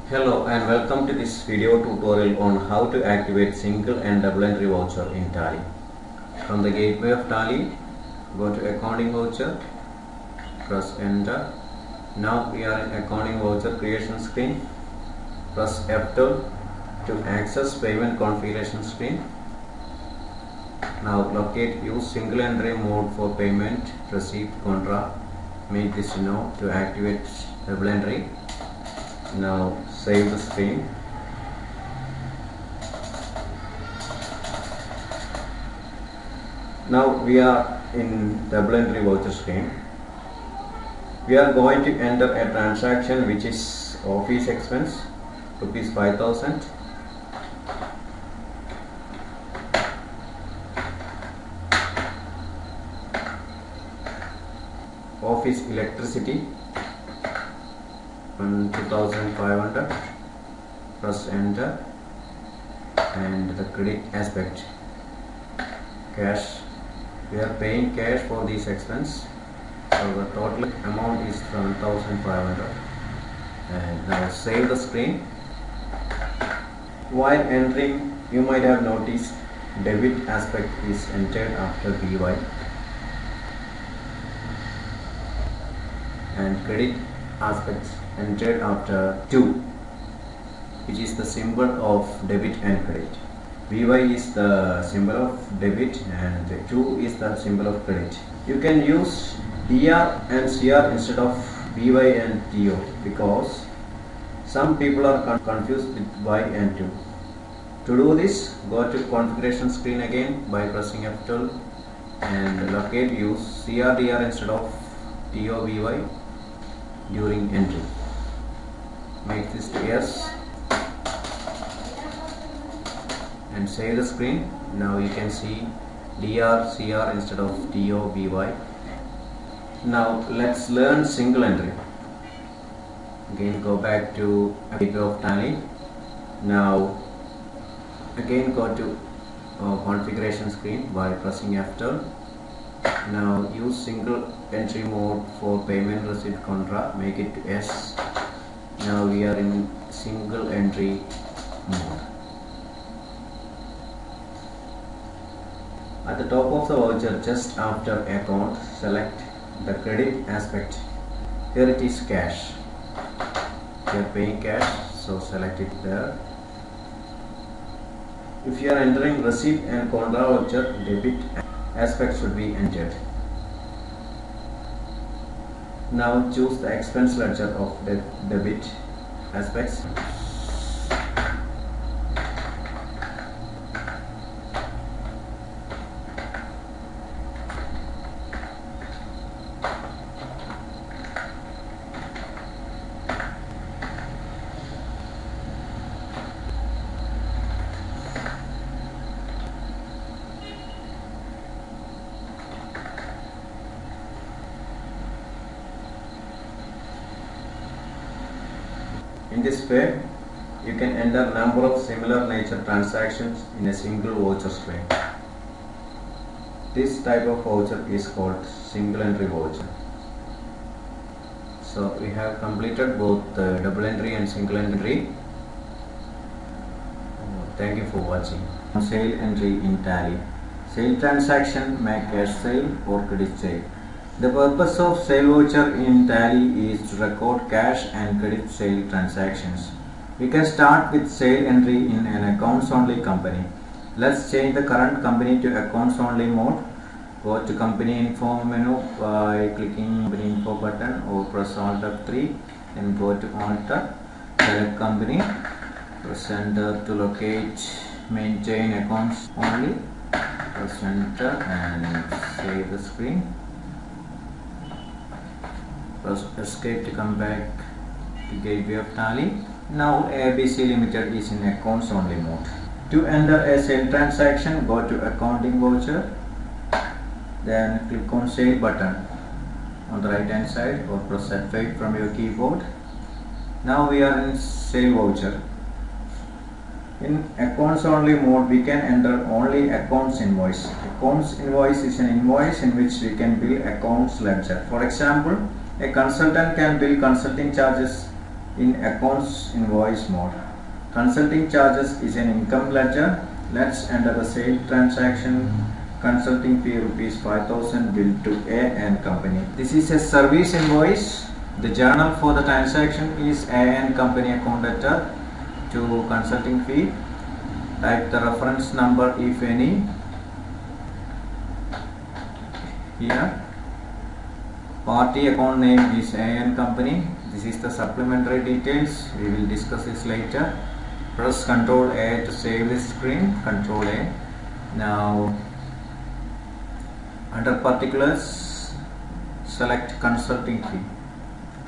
Hello and welcome to this video tutorial on how to activate single and double entry voucher in Tally. From the gateway of Tally, go to accounting voucher, press enter. Now we are in accounting voucher creation screen. Press F12 to access payment configuration screen. Now locate use single entry mode for payment receipt contra. Make this no to activate double entry. Now save the screen. Now we are in double entry voucher screen. We are going to enter a transaction which is office expense rupees 5000. Office electricity 2500. Press enter, and the credit aspect cash. We are paying cash for this expense, so the total amount is 7500. And now save the screen. While entering, you might have noticed debit aspect is entered after BY and credit aspects entered after 2, which is the symbol of debit and credit. VY is the symbol of debit and 2 is the symbol of credit. You can use DR and CR instead of VY and TO because some people are confused with Y and 2. To do this, go to configuration screen again by pressing F12 and locate use CRDR instead of TOVY during entry. Make this to yes and save the screen. Now you can see DR, CR instead of TO, VY. Now let's learn single entry. Again go back to gateway of Tally. Now again go to configuration screen by pressing F12. Now use single entry mode for payment receipt contra. Make it to yes. Now we are in single entry mode. At the top of the voucher, just after account, select the credit aspect. Here it is cash. We are paying cash, so select it there. If you are entering receipt and contra voucher, debit aspect should be entered. Now choose the expense ledger of the debit aspects. In this way, you can enter number of similar nature transactions in a single voucher screen. This type of voucher is called single entry voucher. So we have completed both double entry and single entry. Thank you for watching. Sale entry in Tally. Sale transaction may cash sale or credit sale. The purpose of sale voucher in Tally is to record cash and credit sale transactions. We can start with sale entry in an accounts only company. Let's change the current company to accounts only mode. Go to company info menu by clicking company info button or press Alt F3 and go to Alt, select company, press enter to locate maintain accounts only, press enter and save the screen. Press escape to come back to gateway of Tally. Now ABC Limited is in accounts only mode. To enter a sale transaction, go to accounting voucher, then click on sale button on the right hand side or press F8 from your keyboard. Now we are in sale voucher. In accounts only mode, we can enter only accounts invoice. Accounts invoice is an invoice in which we can bill accounts ledger. For example, a consultant can bill consulting charges in accounts invoice mode. Consulting charges is an income ledger. Let's enter the sale transaction. Consulting fee rupees 5,000 billed to A&N Company. This is a service invoice. The journal for the transaction is A&N Company account letter to consulting fee. Type the reference number if any here. Party account name is A&N Company. This is the supplementary details. We will discuss this later. Press Ctrl A to save this screen. Ctrl A. Now under particulars, select consulting fee,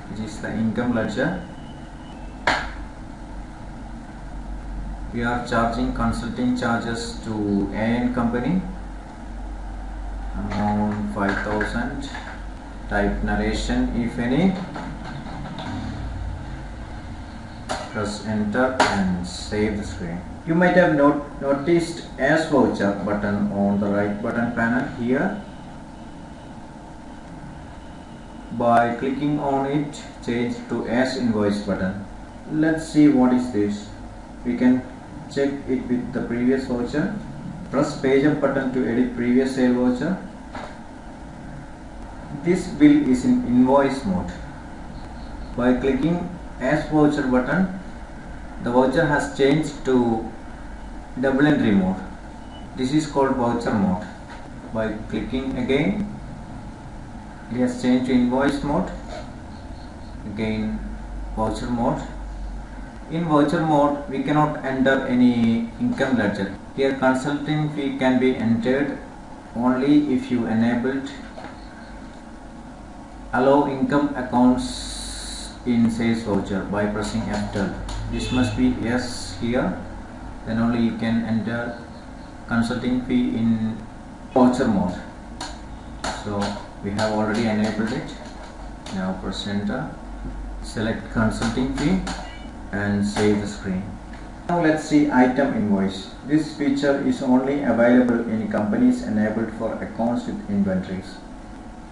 which is the income ledger. We are charging consulting charges to A&N Company. Amount 5,000. Type narration if any. Press enter and save the screen. You might have noticed as voucher button on the right button panel here. By clicking on it, change to as invoice button. Let's see what is this. We can check it with the previous voucher. Press page up button to edit previous sale voucher. This bill is in invoice mode. By clicking as voucher button, the voucher has changed to double entry mode. This is called voucher mode. By clicking again, it has changed to invoice mode. Again voucher mode. In voucher mode, we cannot enter any income ledger. Here consulting fee can be entered only if you enabled allow income accounts in sales voucher by pressing F12. This must be yes here, then only you can enter consulting fee in voucher mode. So we have already enabled it. Now press enter, select consulting fee and save the screen. Now let's see item invoice. This feature is only available in companies enabled for accounts with inventories.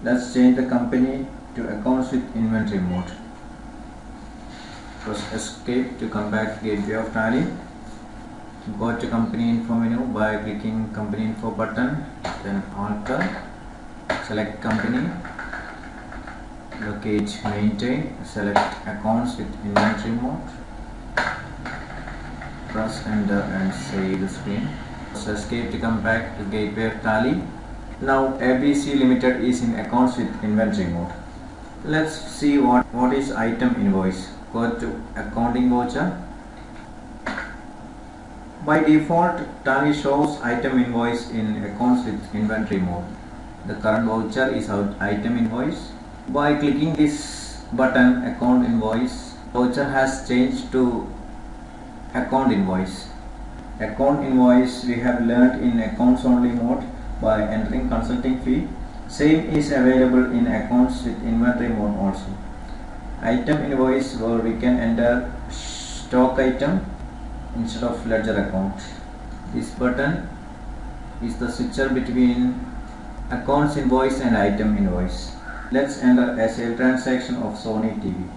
Let's change the company to accounts with inventory mode. Press escape to come back to Gateway of Tally. Go to company info menu by clicking company info button, then alter, select company, locate maintain, select accounts with inventory mode, press enter and save the screen. Press escape to come back to Gateway of Tally. Now ABC Limited is in accounts with inventory mode. Let's see what is item invoice. Go to accounting voucher. By default, Tally shows item invoice in accounts with inventory mode. The current voucher is item invoice. By clicking this button account invoice, voucher has changed to account invoice. Account invoice we have learned in accounts only mode by entering consulting fee. Same is available in accounts with inventory mode also. Item invoice where we can enter stock item instead of ledger account. This button is the switcher between accounts invoice and item invoice. Let's enter a sale transaction of Sony TV.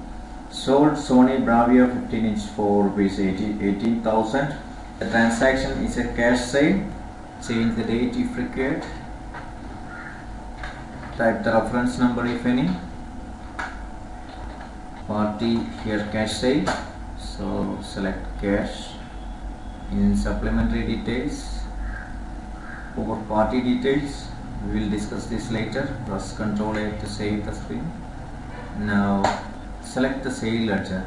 Sold Sony Bravia 15-inch for rupees 18,000. The transaction is a cash sale. Change the date if required. Type the reference number if any. Party here cash sale. So select cash. In supplementary details, over party details, we will discuss this later. Press Ctrl A to save the screen. Now select the sale ledger.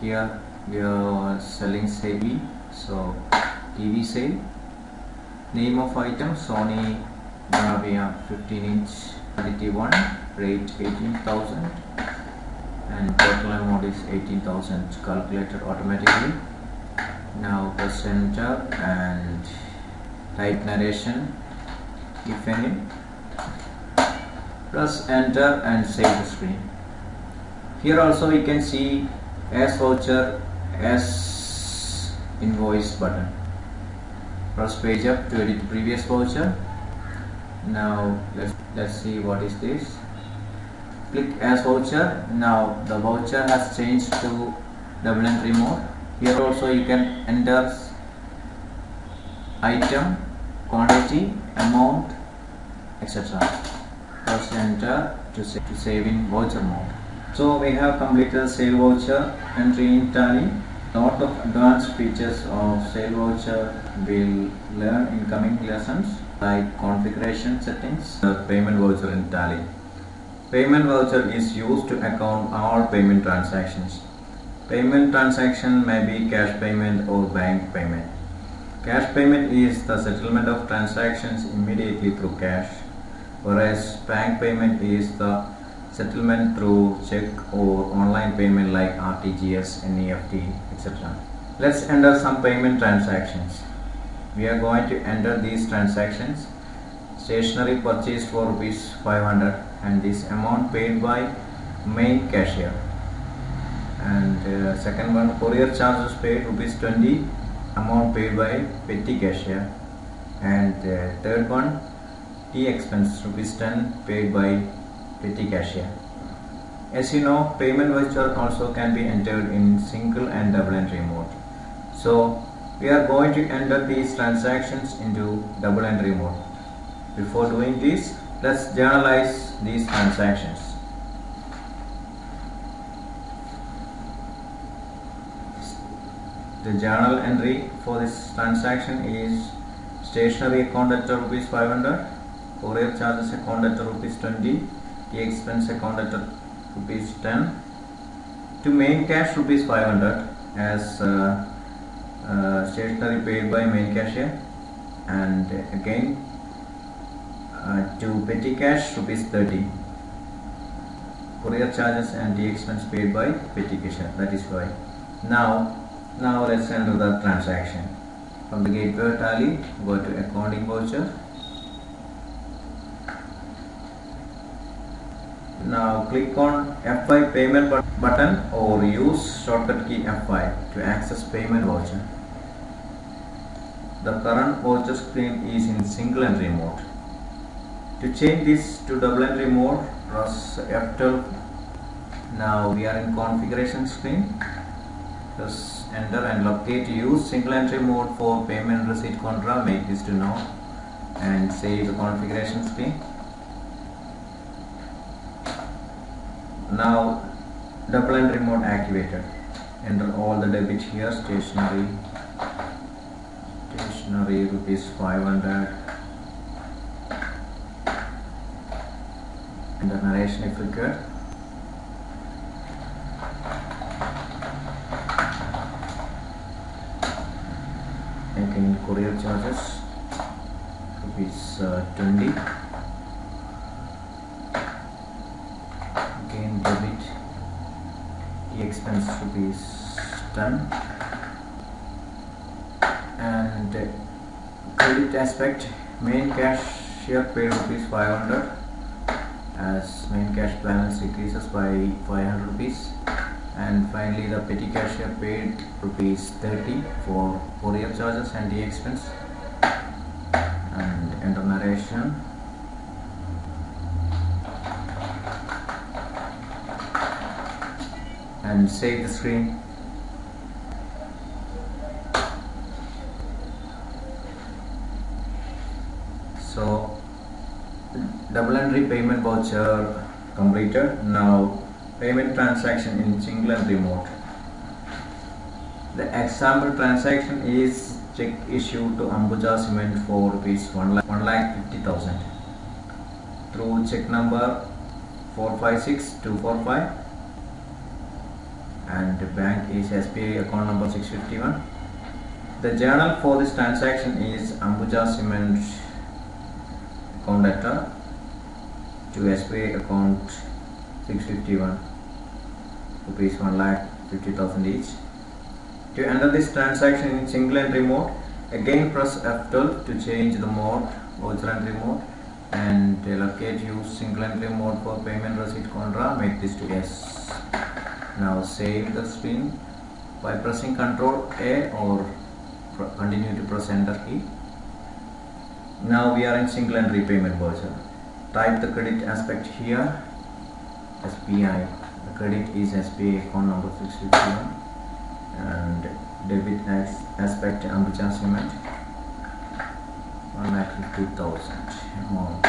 Here we are selling TV, so TV sale. Name of item Sony Bravia 15-inch quality 1, rate 18,000 and total amount is 18,000, calculated automatically. Now press enter and type narration if any. Press enter and save the screen. Here also we can see as voucher, as invoice button. Press page up to edit previous voucher. Now let's see what is this. Click as voucher. Now the voucher has changed to double entry mode. Here also you can enter item, quantity, amount, etc. First enter to save in voucher mode. So we have completed sale voucher entry in Tally. Lot of advanced features of sale voucher we'll learn in coming lessons, like configuration settings, payment voucher in Tally. Payment voucher is used to account all payment transactions. Payment transaction may be cash payment or bank payment. Cash payment is the settlement of transactions immediately through cash, whereas bank payment is the settlement through check or online payment like RTGS, NEFT, etc. Let's enter some payment transactions. We are going to enter these transactions. Stationery purchased for rupees 500 and this amount paid by main cashier. And second one, courier charges paid rupees 20, amount paid by petty cashier. And third one, tea expense rupees 10 paid by petty cashier. As you know, payment voucher also can be entered in single and double entry mode. So we are going to enter these transactions into double entry mode. Before doing this, let's journalize these transactions. The journal entry for this transaction is stationery account at rupees 500, courier charges account at rupees 20, the expense account at rupees 10, to main cash rupees 500 as stationery paid by main cashier, and again to petty cash rupees 30, courier charges and the expense paid by petty cashier, that is why. Now let's enter the transaction. From the gateway Tally, go to accounting voucher. Now click on F5 payment button or use shortcut key F5 to access payment voucher. The current voucher screen is in single entry mode. To change this to double entry mode, press F12. Now we are in configuration screen. Just enter and locate use single entry mode for payment receipt contra, make this to no, and save the configuration screen. Now double entry mode activated. Enter all the debit here. Stationery rupees 500, and the narration if required. Again courier charges rupees 20, again debit, the expense rupees 10, and credit aspect, main cashier paid rupees 500 as main cash balance decreases by 500 rupees. And finally the petty cashier paid rupees 30 for courier charges and the expense, and enter narration. And save the screen. So double entry payment voucher completed. Now payment transaction in single entry mode. The example transaction is check issued to Ambuja Cement for rupees 1,50,000 through check number 456245, and the bank is SBI account number 651. The journal for this transaction is Ambuja Cement account data to SBI account 651, rupees 1,50,000 each. To enter this transaction in single entry mode, again press F12 to change the mode, voucher entry mode, and locate use single entry mode for payment receipt contra, make this to yes. Now save the screen by pressing Ctrl A or continue to press enter key. Now we are in single entry payment voucher. Type the credit aspect here, SBI. The credit is SBI account number 651. Debit aspect Ambuja Cement 1,50,000 amount.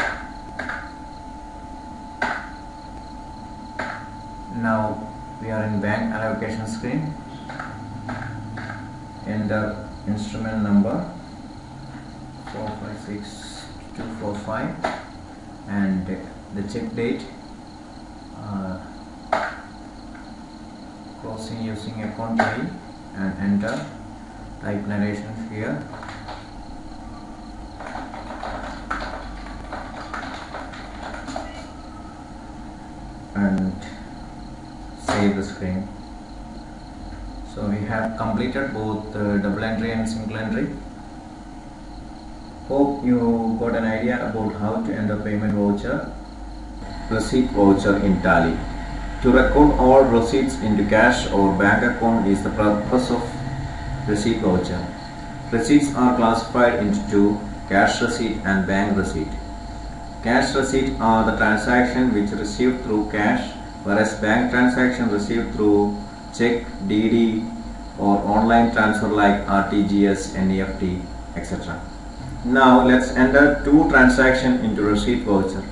Now we are in bank allocation screen. Enter instrument number 456245 and the check date. Closing using account pay and enter. Type narration here. And save the screen. So we have completed both double entry and single entry. Hope you got an idea about how to enter payment voucher, receipt voucher in Tally. To record all receipts into cash or bank account is the purpose of receipt voucher. Receipts are classified into two: cash receipt and bank receipt. Cash receipt are the transaction which received through cash, whereas bank transaction received through check, DD or online transfer like RTGS, NEFT, etc. Now let's enter two transactions into receipt voucher.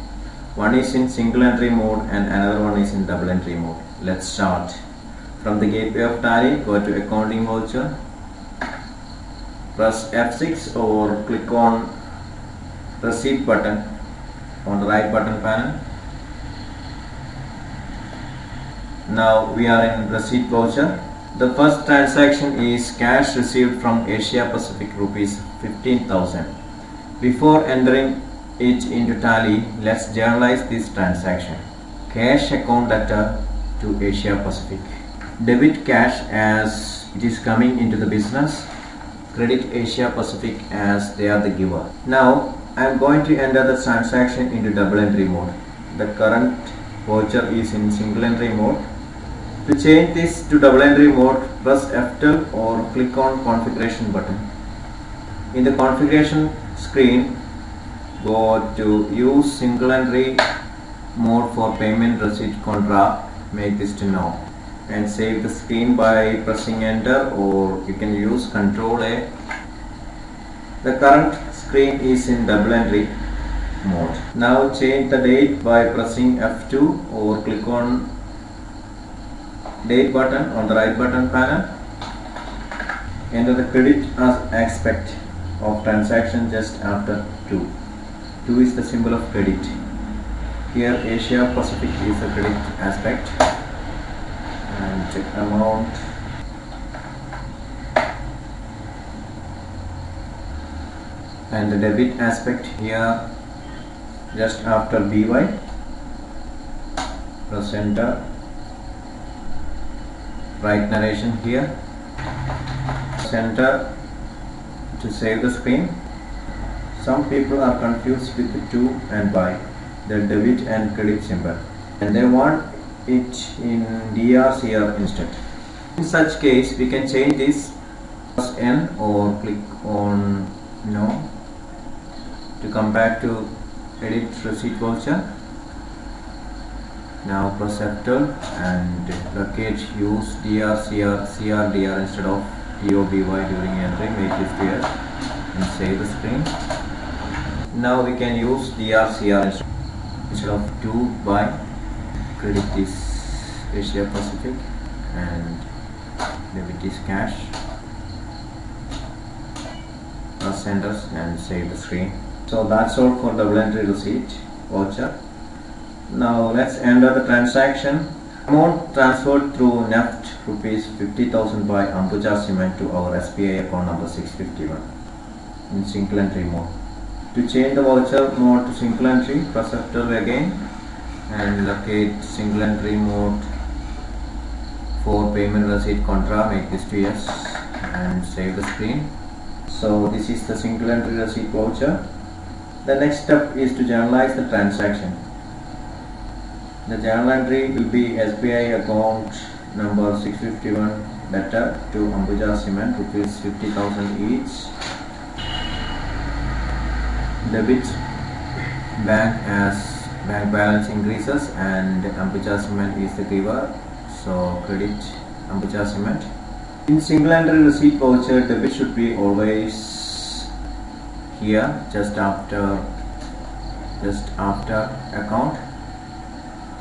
One is in single entry mode and another one is in double entry mode. Let's start. From the gateway of Tally, go to accounting voucher. Press F6 or click on receipt button on the right button panel. Now we are in receipt voucher. The first transaction is cash received from Asia Pacific rupees 15,000. Before entering it into Tally, let's journalize this transaction. Cash account letter to Asia Pacific. Debit cash as it is coming into the business. Credit Asia Pacific as they are the giver. Now I am going to enter the transaction into double entry mode. The current voucher is in single entry mode. To change this to double entry mode, press F12 or click on configuration button. In the configuration screen, go to use single entry mode for payment receipt contra, make this to no, and save the screen by pressing enter, or you can use Ctrl A. The current screen is in double entry mode. Now change the date by pressing F2 or click on date button on the right button panel. Enter the credit as aspect of transaction just after 2. 2 is the symbol of credit. Here Asia Pacific is the credit aspect, and check amount. And the debit aspect here just after BY. Press enter. Write narration here. Press enter to save the screen. Some people are confused with the to and by, the debit and credit symbol, and they want it in DRCR instead. In such case, we can change this. Press N or click on no to come back to edit receipt voucher. Now press F12 and locate use DRCR CRDR instead of TOBY during entry. Make this clear and save the screen. Now we can use DRCR instead of to by. Credit is Asia Pacific and debit is cash. Press enter and save the screen. So that's all for double entry receipt voucher. Now let's enter the transaction. Amount transferred through NEFT rupees 50,000 by Ambuja Cement to our SBI account number 651 in single entry mode. To change the voucher mode to single entry, press F12 again and locate single entry mode for payment receipt contra, make this to yes and save the screen. So this is the single entry receipt voucher. The next step is to journalize the transaction. The journal entry will be SBI account number 651 letter to Ambuja Cement rupees 50,000 each. Debit bank as bank balance increases and Ambuja Cement is the giver, so credit Ambuja Cement. In single entry receipt voucher, debit should be always here, just after account.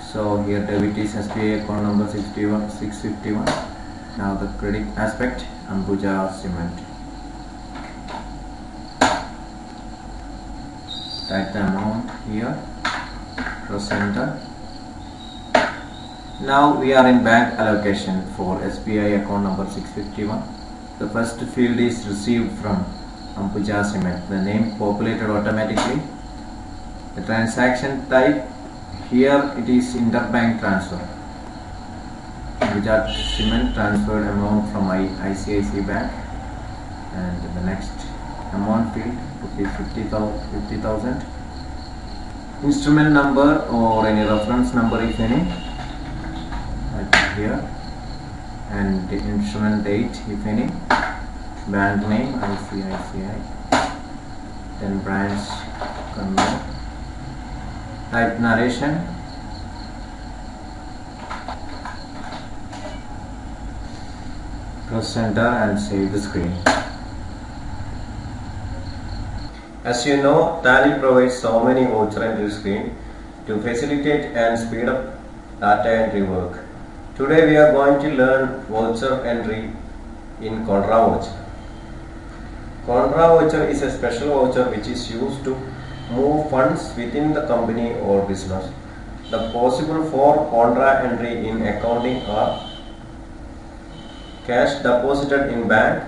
So here debit is SBI account number 651. Now the credit aspect, Ambuja Cement. Type the amount here, press enter. Now we are in bank allocation for SBI account number 651. The first field is received from Ambuja Cement. The name populated automatically. The transaction type, here it is interbank transfer. Ambuja Cement transferred amount from ICICI Bank, and the next amount field would be 50,000. Instrument number or any reference number if any, here, and the instrument date if any, bank name ICICI, then branch Kannur. Type narration, press enter and save the screen. As you know, Tally provides so many voucher entry screen to facilitate and speed up data entry work. Today we are going to learn voucher entry in Contra voucher. Contra voucher is a special voucher which is used to move funds within the company or business. The possible for Contra entry in accounting are cash deposited in bank,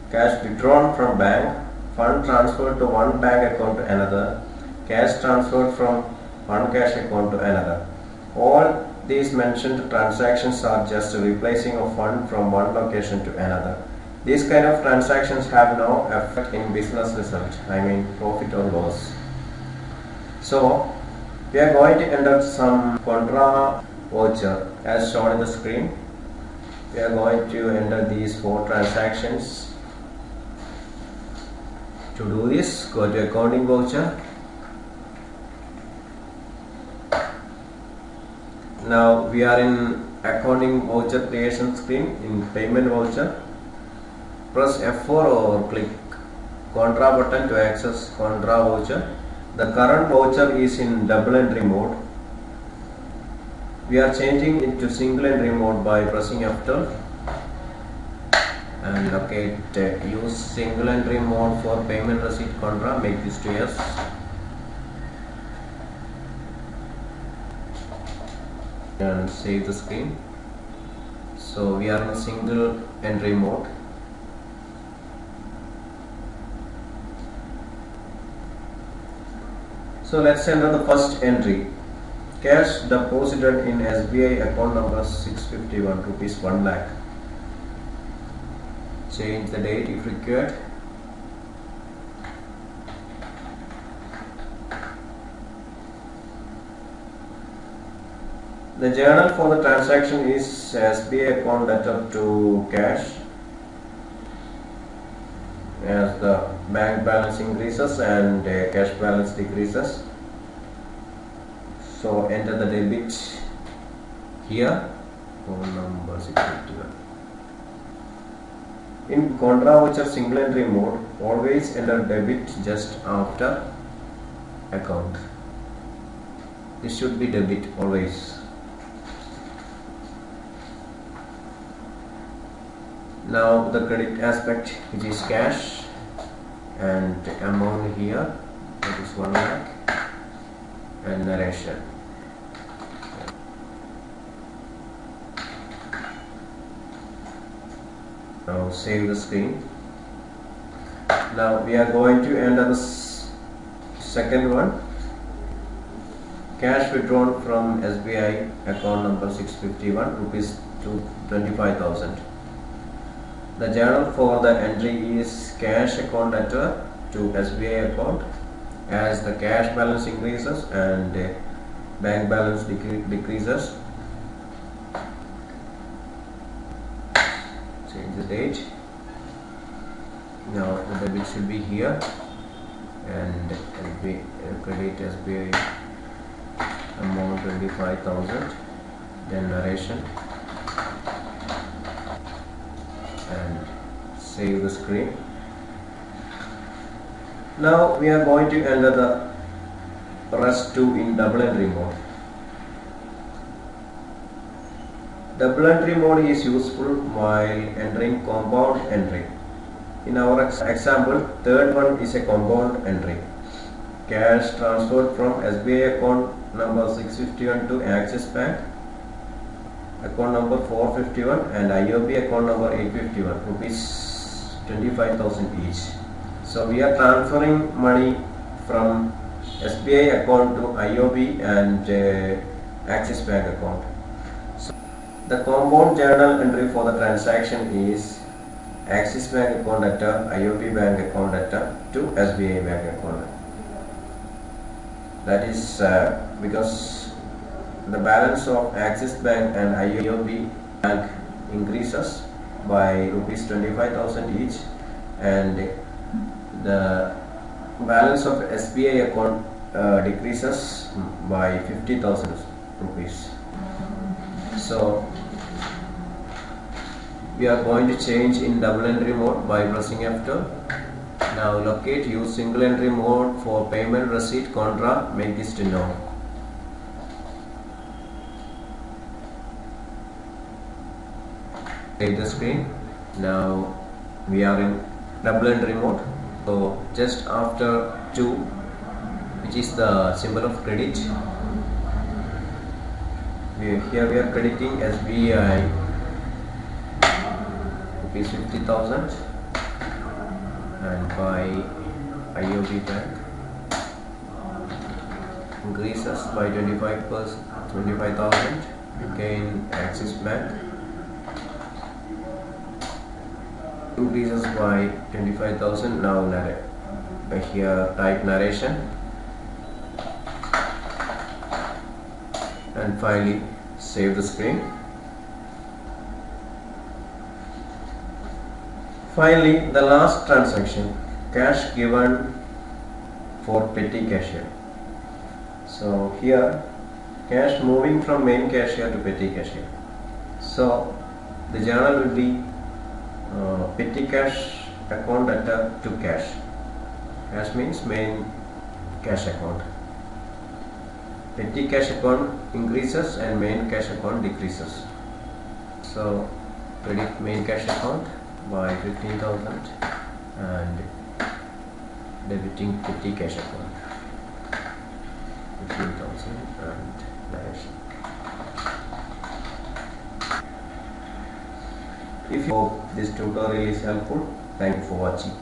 cash withdrawn from bank, fund transferred to one bank account to another, cash transferred from one cash account to another. All these mentioned transactions are just replacing a fund from one location to another. These kind of transactions have no effect in business result, I mean profit or loss. So we are going to enter some Contra voucher as shown in the screen. We are going to enter these 4 transactions. To do this, go to accounting voucher. Now we are in accounting voucher creation screen in payment voucher. Press F4 or click Contra button to access Contra voucher. The current voucher is in double entry mode. We are changing it to single entry mode by pressing F12 and locate use single entry mode for payment receipt Contra. Make this to yes. And save the screen. So we are in single entry mode. So let's enter the first entry. Cash deposited in SBI account number 651, rupees 1 lakh. Change the date if required. The journal for the transaction is SBI account letter to cash. As the bank balance increases and cash balance decreases. So enter the debit here, phone number 651. In Contra voucher single entry mode, always enter debit just after account. This should be debit always. Now the credit aspect, which is cash, and amount here, that is 1 lakh, and narration. Now save the screen. Now we are going to enter the second one. Cash withdrawn from SBI account number 651, rupees 25,000. The journal for the entry is cash account letter to SBI account. As the cash balance increases and bank balance decreases. Change the date. Now the debit should be here and credit SBI amount 25,000. Then narration. and save the screen. Now we are going to enter the rest 2 in double entry mode. Double entry mode is useful while entering compound entry. In our example, third one is a compound entry. Cash transferred from SBI account number 651 to Axis Bank account number 451 and IOB account number 851, rupees 25,000 each. So we are transferring money from SBI account to IOB and Axis Bank account. So the compound journal entry for the transaction is Axis Bank account data, IOB Bank account data to SBI Bank account. That is because the balance of Axis Bank and IOB Bank increases by rupees 25,000 each, and the balance of SBI account decreases by 50,000 rupees. So we are going to change in double entry mode by pressing F2. Now locate use single entry mode for payment receipt contra, make this to no. Take the screen. Now we are in double entry mode. So just after 2, which is the symbol of credit, here we are crediting SBI rupees 50,000 and by IOB Bank increases by 25,000. Again Axis Bank increases by 25,000. Now here type narration and finally save the screen. Finally, the last transaction, cash given for petty cashier. So here cash moving from main cashier to petty cashier. So the journal will be petty cash account data to cash. Cash means main cash account. Petty cash account increases and main cash account decreases. So credit main cash account by 15,000 and debiting petty cash account 15,000 and narration. If you hope this tutorial is helpful, thank you for watching.